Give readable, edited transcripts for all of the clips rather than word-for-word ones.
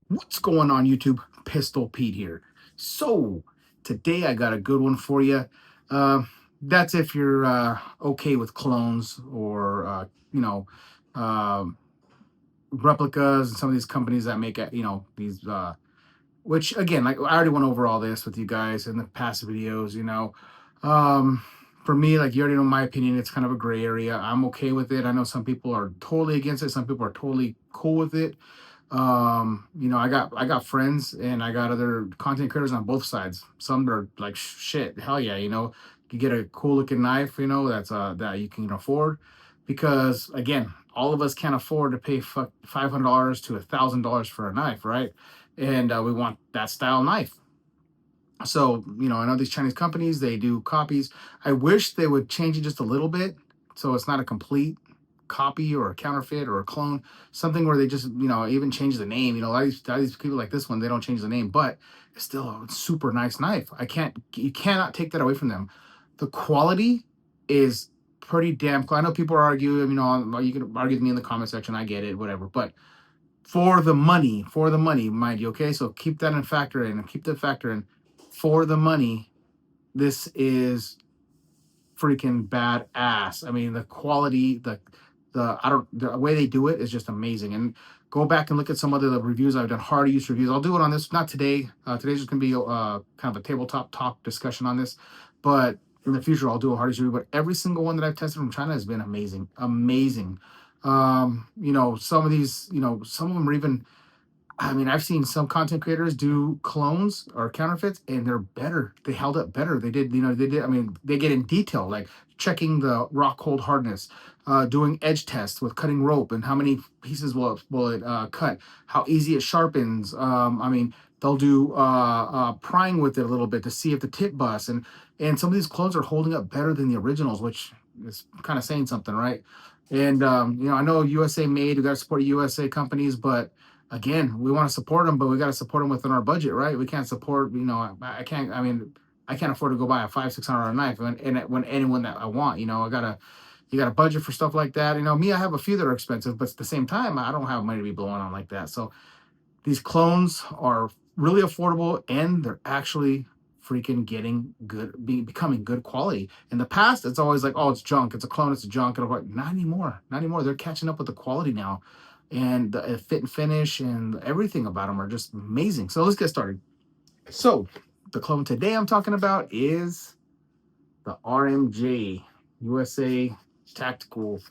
What's going on, YouTube? Pistol Pete here. So, today I got a good one for you. Uh, that's if you're okay with clones or, um replicas and some of these companies that make, these, which again, like I already went over all this with you guys in the past videos, Um, for me, like you already know my opinion, it's kind of a gray area. I'm okay with it. I know some people are totally against it, some people are totally cool with it. I got friends and I got other content creators on both sides. Some are like shit, hell yeah, you get a cool looking knife, that you can afford, because again, all of us can't afford to pay $500 to $1,000 for a knife, right? And we want that style knife. So, I know these Chinese companies, they do copies. I wish they would change it just a little bit so it's not a complete copy or a counterfeit or a clone, something where they just, even change the name. A lot of these people like this one, they don't change the name, but it's still a super nice knife. You cannot take that away from them. The quality is pretty damn cool. I know people are arguing, you can argue with me in the comment section. I get it, whatever. But for the money, mind you, okay? So keep that in factor in, keep that factor in. For the money, this is freaking badass. I mean, the quality, the I don't the way they do it is just amazing. And go back and look at some of the reviews I've done, hard use reviews. I'll do it on this, not today. Today's just gonna be kind of a tabletop talk discussion on this, but in the future I'll do a hard use review. But every single one that I've tested from China has been amazing, amazing. Some of these, some of them are even, I mean, I've seen some content creators do clones or counterfeits, and they're better. They held up better. They did. I mean, they get in detail, like checking the rock hold hardness, doing edge tests with cutting rope, and how many pieces will it cut, how easy it sharpens. I mean, they'll do prying with it a little bit to see if the tip busts, and some of these clones are holding up better than the originals, which is kind of saying something, right? And I know USA made. We got to support USA companies, but again, we want to support them, but we got to support them within our budget, right? We can't support, I can't, I mean, I can't afford to go buy a 500-600 knife when anyone that I want, you got a budget for stuff like that. Me, I have a few that are expensive, but at the same time, I don't have money to be blowing on like that. So these clones are really affordable, and they're actually freaking getting good, becoming good quality. In the past, it's always like, oh, it's junk, it's a clone, it's a junk. And I'm like, not anymore, not anymore. They're catching up with the quality now, and the fit and finish and everything about them are just amazing. So let's get started. So the clone today I'm talking about is the RMJ USA Tactical,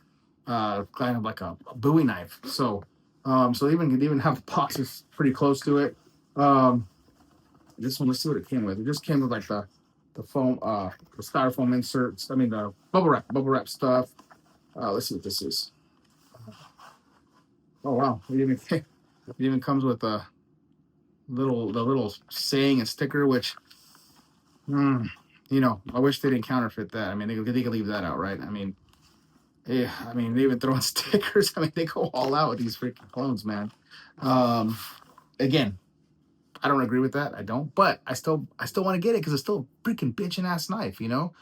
kind of like a Bowie knife. So even have the box pretty close to it. Um, this one, let's see what it came with. It just came with like the foam, the styrofoam inserts. I mean the bubble wrap stuff. Let's see what this is. Oh wow, it even comes with a little saying and sticker, which, mm, I wish they didn't counterfeit that. I mean, they could leave that out, right? I mean, yeah, I mean, they even throw in stickers. I mean, they go all out with these freaking clones, man. Um, Again, I don't agree with that. I don't, but I still want to get it because it's still a freaking bitchin' ass knife, and you know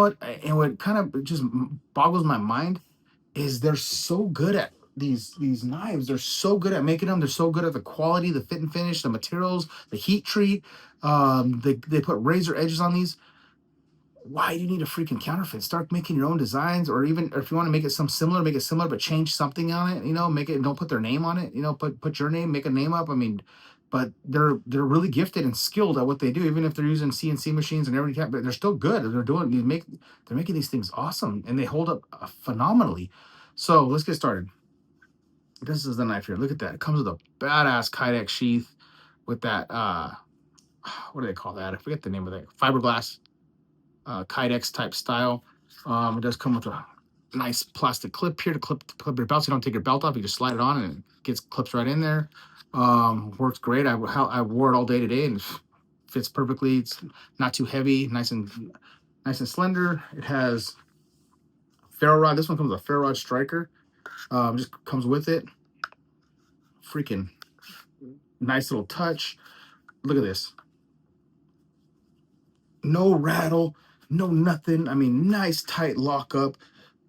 what? And what kind of just boggles my mind is they're so good at these knives. They're so good at making them. They're so good at the quality, the fit and finish, the materials, the heat treat. They put razor edges on these. Why do you need a freaking counterfeit? Start making your own designs, or even or if you want to make it some similar, make it similar, but change something on it. Make it. Don't put their name on it. Put your name, make a name up. I mean, but they're really gifted and skilled at what they do. Even if they're using CNC machines and everything, but they're still good. They're making these things awesome, and they hold up phenomenally. So let's get started. This is the knife here. Look at that. It comes with a badass Kydex sheath with that what do they call that? I forget the name of it. Fiberglass Kydex type style. It does come with a nice plastic clip here to clip your belt, so you don't take your belt off. You just slide it on and it gets clips right in there. Works great. I wore it all day today and fits perfectly. It's not too heavy, nice and slender. It has ferro rod. This one comes with a ferro rod striker. Just comes with it. Freaking nice little touch. Look at this. No rattle, no nothing. I mean, nice tight lockup.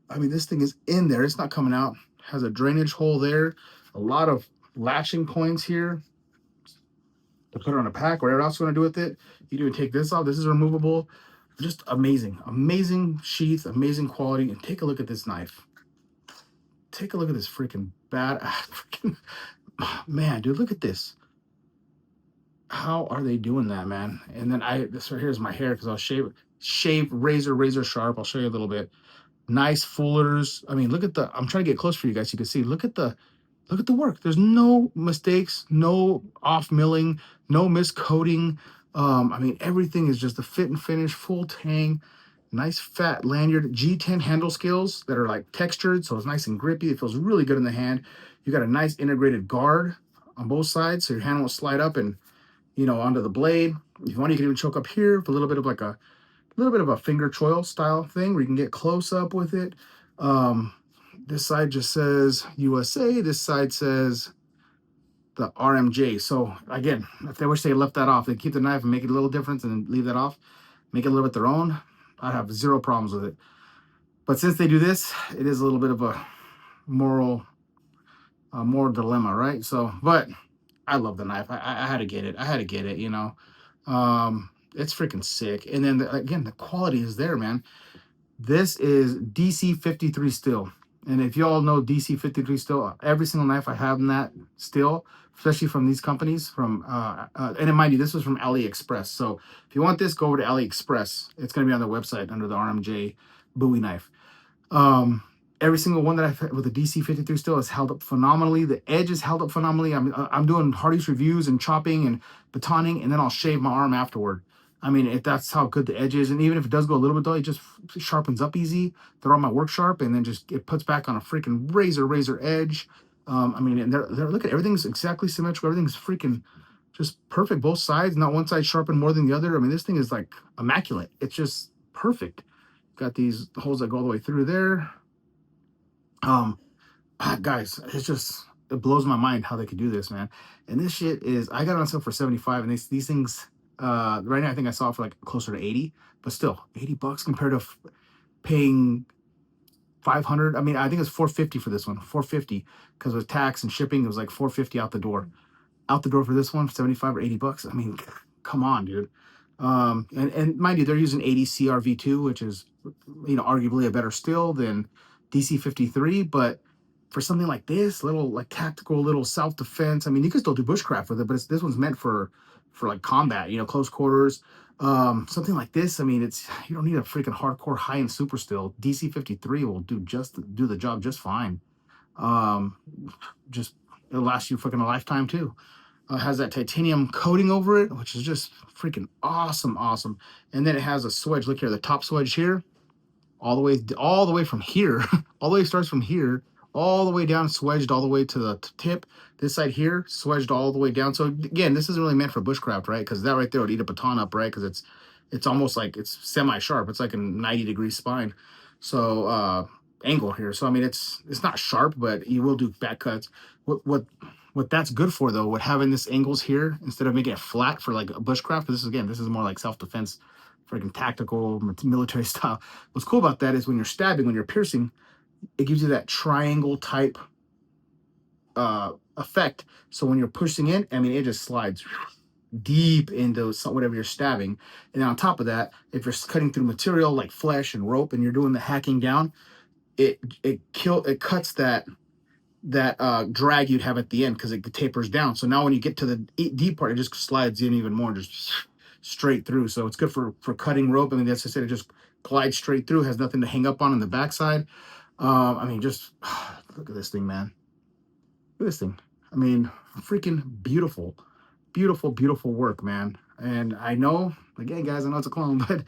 I mean, this thing is in there. It's not coming out. Has a drainage hole there. A lot of latching points here to put it on a pack, whatever else you want to do with it. You can take this off. This is removable. Just amazing, amazing sheath, amazing quality. And take a look at this knife. Take a look at this freaking bad, freaking man, dude. Look at this. How are they doing that, man? And then so here's my hair because I'll shave razor sharp. I'll show you a little bit. Nice fullers. I mean, look at the. I'm trying to get close for you guys. So you can see. Look at the work. There's no mistakes, no off milling, no miscoating. I mean, everything is just a fit and finish, full tang, nice fat lanyard, G10 handle scales that are like textured, so it's nice and grippy. It feels really good in the hand. You got a nice integrated guard on both sides, so your hand won't slide up and onto the blade. If you want, you can even choke up here with a little bit of a finger choil style thing where you can get close up with it. This side just says USA. This side says the RMJ. So again, if they wish they left that off, they keep the knife and make it a little different and then leave that off, make it a little bit their own. I'd have zero problems with it. But since they do this, it is a little bit of a moral dilemma, right? So, but I love the knife. I had to get it. I had to get it. It's freaking sick. And then again, the quality is there, man. This is DC53 steel. And if you all know DC53 steel, every single knife I have in that steel, especially from these companies, and mind you, this was from AliExpress. So if you want this, go over to AliExpress. It's going to be on their website under the RMJ Bowie knife. Every single one that I've had with the DC53 steel has held up phenomenally. The edge is held up phenomenally. I'm doing hard use reviews and chopping and batoning, and then I'll shave my arm afterward. I mean, if that's how good the edge is, and even if it does go a little bit dull, it just sharpens up easy. They're on my work sharp, and then it puts back on a freaking razor edge. I mean, and they're look at everything's exactly symmetrical. Everything's freaking just perfect, both sides. Not one side sharpened more than the other. I mean, this thing is like immaculate. It's just perfect. Got these holes that go all the way through there. Guys, it blows my mind how they could do this, man. And this shit I got it on sale for 75, and these things right now I think I saw it for like closer to 80, but still $80 compared to paying 500. I mean, I think it's 450 for this one, 450, because with tax and shipping it was like 450 out the door for this one, 75 or $80. I mean, come on, dude. And mind you, they're using 80 CRV2, which is arguably a better steel than DC53, but for something like this, little like tactical, little self-defense, I mean, you can still do bushcraft with it, but this one's meant for like combat, close quarters. Something like this, I mean, you don't need a freaking hardcore high-end super steel. DC53 will do the job just fine. Just it'll last you freaking a lifetime too. Has that titanium coating over it, which is just freaking awesome. And then it has a swedge. Look here, the top swedge here, all the way from here, all the way starts from here, all the way down, swedged all the way to the tip. This side here, swedged all the way down. So again, this isn't really meant for bushcraft, right? Because that right there would eat a baton up, right? Because it's almost like it's semi-sharp. It's like a 90-degree spine. So angle here. So I mean, it's not sharp, but you will do back cuts. What that's good for though, with having this angles here instead of making it flat for like a bushcraft. This is more like self-defense, freaking tactical military style. What's cool about that is when you're stabbing, when you're piercing, it gives you that triangle type effect. So when you're pushing in, I mean, it just slides deep into whatever you're stabbing. And on top of that, if you're cutting through material like flesh and rope and you're doing the hacking down, it cuts that drag you'd have at the end because it tapers down. So now when you get to the deep part, it just slides in even more, just straight through. So it's good for cutting rope. I mean, that's just it just glides straight through, has nothing to hang up on the backside. I mean, just look at this thing, man. Look at this thing. I mean, freaking beautiful work, man. And I know, again, guys, I know it's a clone, but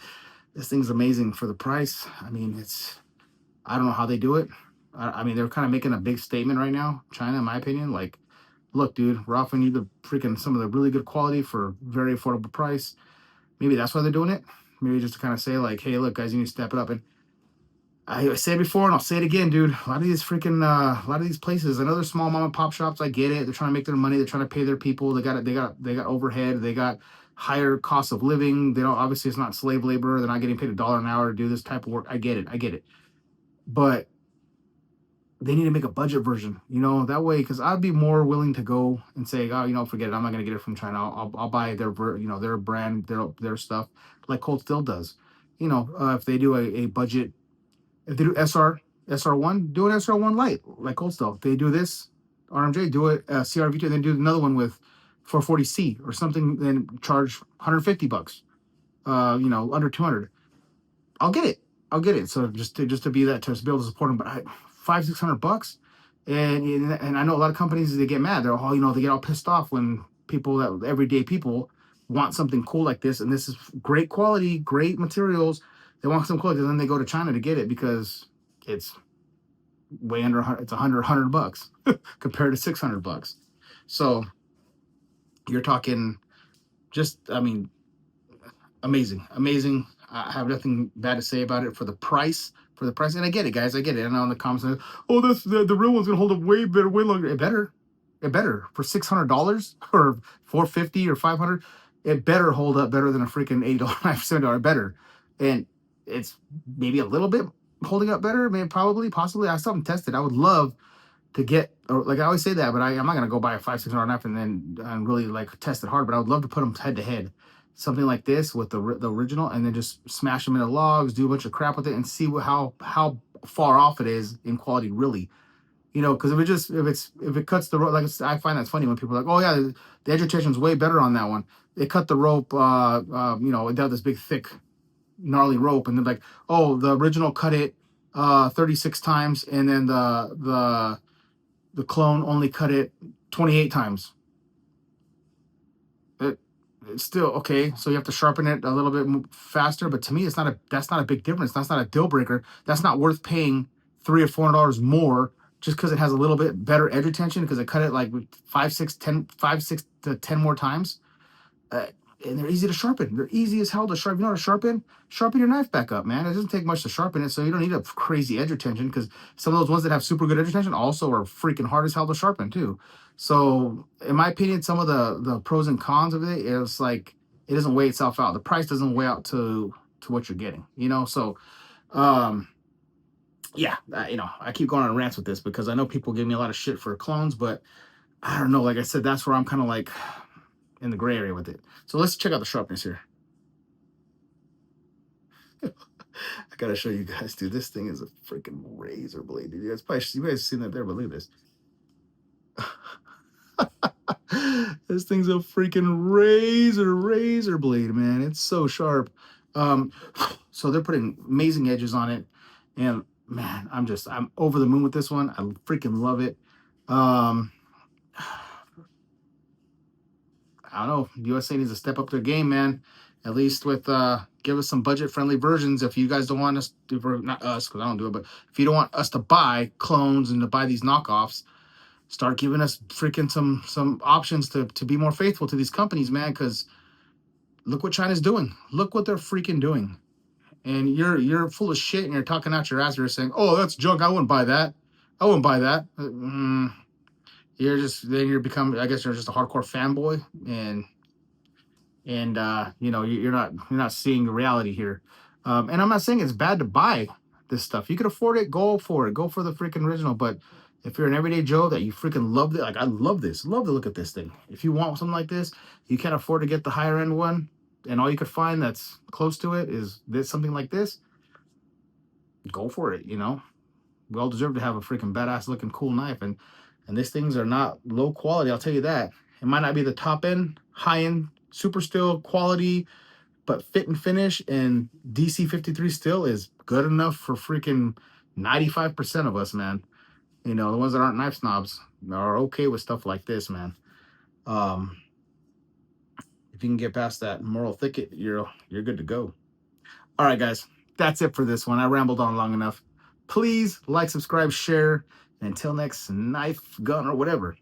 this thing's amazing for the price. I mean, I don't know how they do it. I mean, they're kind of making a big statement right now, China, in my opinion. Like, look, dude, we're offering you some of the really good quality for very affordable price. Maybe that's why they're doing it. Maybe just to kind of say, like, hey, look, guys, you need to step it up. And I said it before, and I'll say it again, dude. A lot of these places, I know they're small mom and pop shops. I get it. They're trying to make their money. They're trying to pay their people. They got overhead. They got higher cost of living. They don't, obviously, it's not slave labor. They're not getting paid $1 an hour to do this type of work. I get it. But they need to make a budget version, that way, because I'd be more willing to go and say, oh, forget it, I'm not gonna get it from China. I'll buy their brand, their stuff, like Cold Steel does. If they do a budget, if they do SR1, do an SR1 light like Cold Steel. If they do this RMJ, do it CRV2, and then do another one with 440C or something, then charge $150. Under 200. I'll get it. I'll get it. So just to be that, to be able to support them, but 500-600 bucks, and I know a lot of companies, they get mad. They're all, they get all pissed off when people, that everyday people, want something cool like this, and this is great quality, great materials. They want some quality, and then they go to China to get it because it's way under. It's 100 bucks compared to 600 bucks. So you're talking, just, I mean, amazing, amazing. I have nothing bad to say about it for the price. And I get it, guys. I get it. And on the comments, oh, that's the real one's gonna hold up way better, way longer. It better for $600 or $450 or $500. It better hold up better than a freaking $80, $7. Better, and it's maybe a little bit holding up better. Maybe, probably, possibly. I still haven't tested. I would love to get, or like I always say that, but I'm not gonna go buy a $500-$600 knife and really like test it hard. But I would love to put them head to head, something like this with the original, and then just smash them into logs, do a bunch of crap with it, and see how far off it is in quality, really. Because if it cuts the rope, like I find that's funny when people are like, oh yeah, the edge retention is way better on that one. They cut the rope, it got this big thick gnarly rope, and they're like, oh, the original cut it 36 times, and then the clone only cut it 28 times. It's still okay, so you have to sharpen it a little bit faster, but to me, that's not a big difference. That's not a deal breaker. That's not worth paying $300 or $400 more just because it has a little bit better edge retention, because it cut it like 5, 6 to 10 more times. And they're easy to sharpen. They're easy as hell to sharpen. You know how to sharpen your knife back up, man. It doesn't take much to sharpen it, so you don't need a crazy edge retention, because some of those ones that have super good edge retention also are freaking hard as hell to sharpen too. So in my opinion, some of the pros and cons of it is like, it doesn't weigh itself out. The price doesn't weigh out to what you're getting, so yeah, I keep going on rants with this because I know people give me a lot of shit for clones, but I don't know, like I said, that's where I'm kind of like in the gray area with it. So let's check out the sharpness here. I gotta show you guys, dude. This thing is a freaking razor blade, dude. You guys seen that there, but look at this. This thing's a freaking razor blade, man. It's so sharp. So they're putting amazing edges on it, and man, I'm over the moon with this one. I freaking love it. I don't know. USA needs to step up their game, man. At least with give us some budget-friendly versions. If you guys don't want us to, not us, because I don't do it, but if you don't want us to buy clones and to buy these knockoffs, start giving us freaking some options to be more faithful to these companies, man. Because look what China's doing. Look what they're freaking doing. And you're full of shit, and you're talking out your ass. You're saying, "Oh, that's junk. I wouldn't buy that. I wouldn't buy that." You're becoming, I guess you're just a hardcore fanboy, and you're not seeing the reality here. And I'm not saying it's bad to buy this stuff. You could afford it, go for it. Go for the freaking original. But if you're an everyday Joe that you freaking love it, like I love this, love to look at this thing. If you want something like this, you can't afford to get the higher end one, and all you could find that's close to it is something like this. Go for it. We all deserve to have a freaking badass looking cool knife, and these things are not low quality, I'll tell you that. It might not be the top end, high end, super steel quality, but fit and finish and DC53 steel is good enough for freaking 95% of us, man. The ones that aren't knife snobs are okay with stuff like this, man. If you can get past that moral thicket, you're good to go. All right, guys, that's it for this one. I rambled on long enough. Please like, subscribe, share, and until next knife, gun, or whatever.